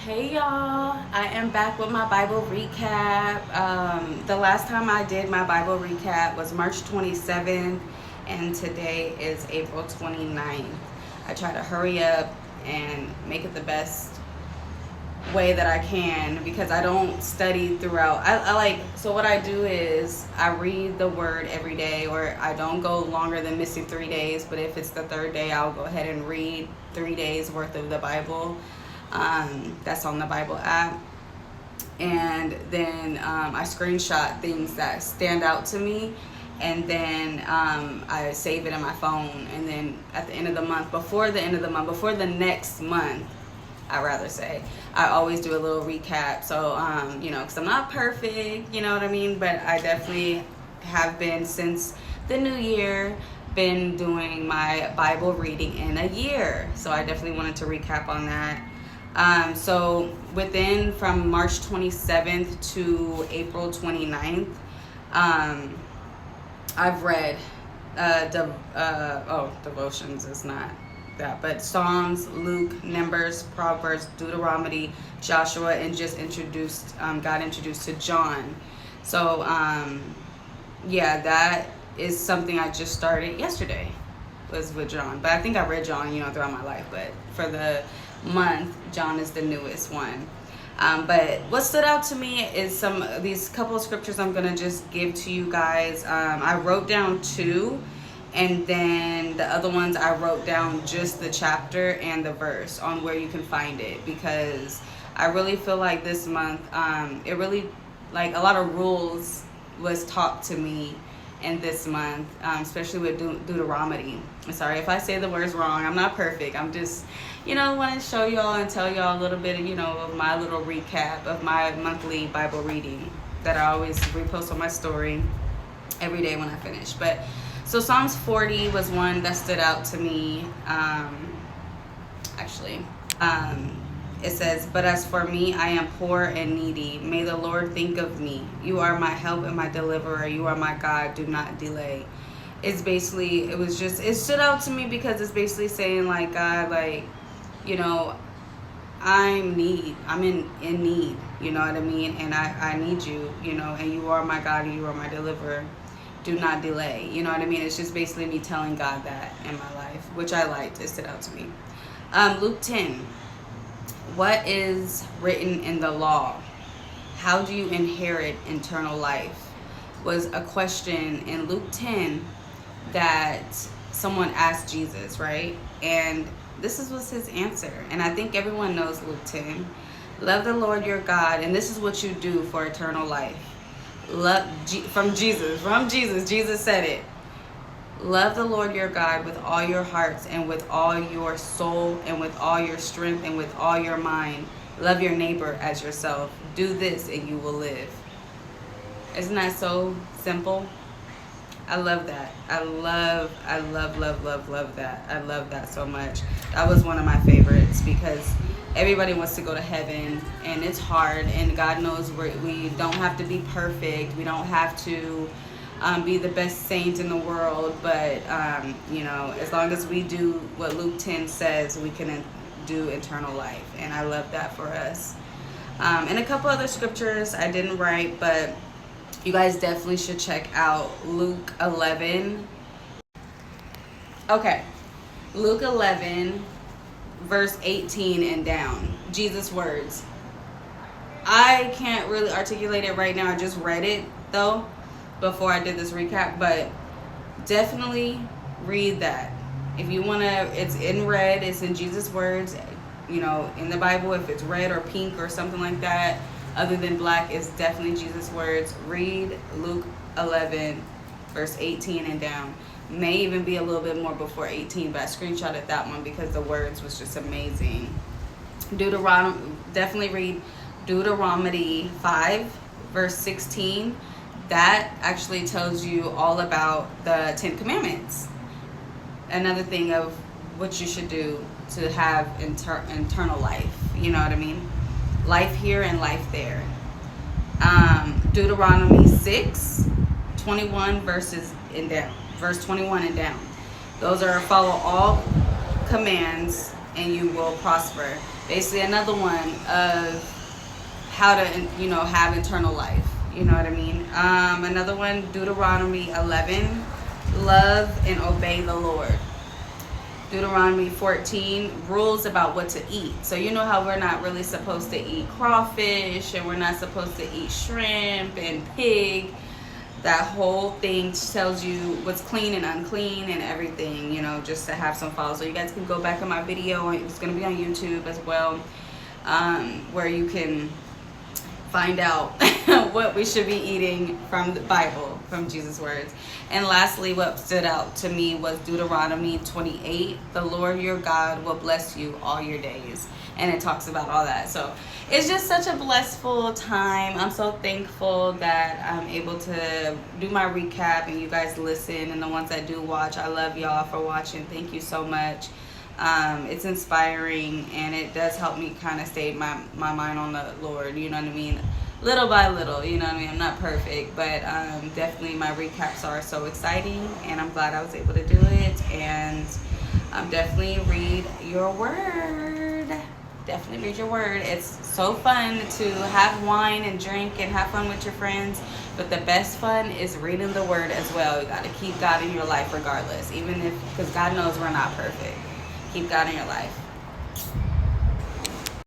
Hey y'all, I am back with my Bible recap. The last time I did my Bible recap was March 27th, and today is April 29th. I try to hurry up and make it the best way that I can because I don't study throughout. So what I do is I read the word every day, or I don't go longer than missing 3 days, but if it's the third day, I'll go ahead and read 3 days worth of the Bible. That's on the Bible app. And then I screenshot things that stand out to me, and then I save it in my phone. And then at the end of the month, before the next month, I rather say, I always do a little recap. So, because I'm not perfect, you know what I mean? But I definitely have been since the new year, been doing my Bible reading in a year. So I definitely wanted to recap on that. So from March 27th to April 29th, I've read, devotions is not that, but Psalms, Luke, Numbers, Proverbs, Deuteronomy, Joshua, and just got introduced to John. So, that is something I just started yesterday, was with John. But I think I read John, throughout my life, but for the month, John is the newest one. But what stood out to me is these couple of scriptures I'm going to just give to you guys. I wrote down two, and then the other ones I wrote down just the chapter and the verse on where you can find it, because I really feel like this month, it really, like, a lot of rules was taught to me in this month, especially with Deuteronomy. I'm sorry if I say the words wrong. I'm not perfect. I'm just, want to show y'all and tell y'all a little bit, of my little recap of my monthly Bible reading that I always repost on my story every day when I finish. But so Psalms 40 was one that stood out to me. It says, "But as for me, I am poor and needy. May the Lord think of me. You are my help and my deliverer. You are my God. Do not delay." It's basically, it stood out to me because it's basically saying, like, God, like, I'm in need, you know what I mean? And I need you, and you are my God and you are my deliverer. Do not delay, you know what I mean? It's just basically me telling God that in my life, which I liked. It stood out to me. Luke 10. What is written in the law? How do you inherit eternal life? Was a question in Luke 10 that someone asked Jesus, right? And this was his answer. And I think everyone knows Luke 10. Love the Lord your God, and this is what you do for eternal life. From Jesus. Jesus said it. Love the Lord your God with all your hearts and with all your soul and with all your strength and with all your mind. Love your neighbor as yourself. Do this and you will live. Isn't that so simple? I love that. I love that. I love that so much. That was one of my favorites because everybody wants to go to heaven, and it's hard, and God knows we don't have to be perfect. We don't have to be the best saint in the world, but as long as we do what Luke 10 says, we can do eternal life, and I love that for us. And a couple other scriptures I didn't write, but you guys definitely should check out Luke 11. Okay, Luke 11, verse 18 and down. Jesus' words. I can't really articulate it right now. I just read it, though, before I did this recap, but definitely read that. If you want to, it's in red, it's in Jesus' words, in the Bible. If it's red or pink or something like that, other than black, it's definitely Jesus' words. Read Luke 11, verse 18 and down. May even be a little bit more before 18, but I screenshotted that one because the words was just amazing. Definitely read Deuteronomy 5, verse 16. That actually tells you all about the 10 Commandments. Another thing of what you should do to have eternal life. You know what I mean? Life here and life there. Deuteronomy 6, 21 verse 21 and down. Those are follow all commands and you will prosper. Basically, another one of how to, you know, have eternal life. You know what I mean? Another one, Deuteronomy 11, love and obey the Lord. Deuteronomy 14, rules about what to eat. So you know how we're not really supposed to eat crawfish, and we're not supposed to eat shrimp and pig. That whole thing tells you what's clean and unclean and everything, you know, just to have some follow. So you guys can go back on my video. It's going to be on YouTube as well, where you can find out what we should be eating from the Bible, from Jesus' words. And lastly, what stood out to me was Deuteronomy 28. The Lord your God will bless you all your days. And it talks about all that. So it's just such a blissful time. I'm so thankful that I'm able to do my recap and you guys listen. And the ones that do watch, I love y'all for watching. Thank you so much. It's inspiring, and it does help me kind of stay my mind on the Lord, you know what I mean, little by little, you know what I mean. I'm not perfect, but definitely my recaps are so exciting, and I'm glad I was able to do it. And definitely read your word. Definitely read your word. It's so fun to have wine and drink and have fun with your friends, but the best fun is reading the word as well. You got to keep God in your life regardless, even if, because God knows we're not perfect. Keep God in your life.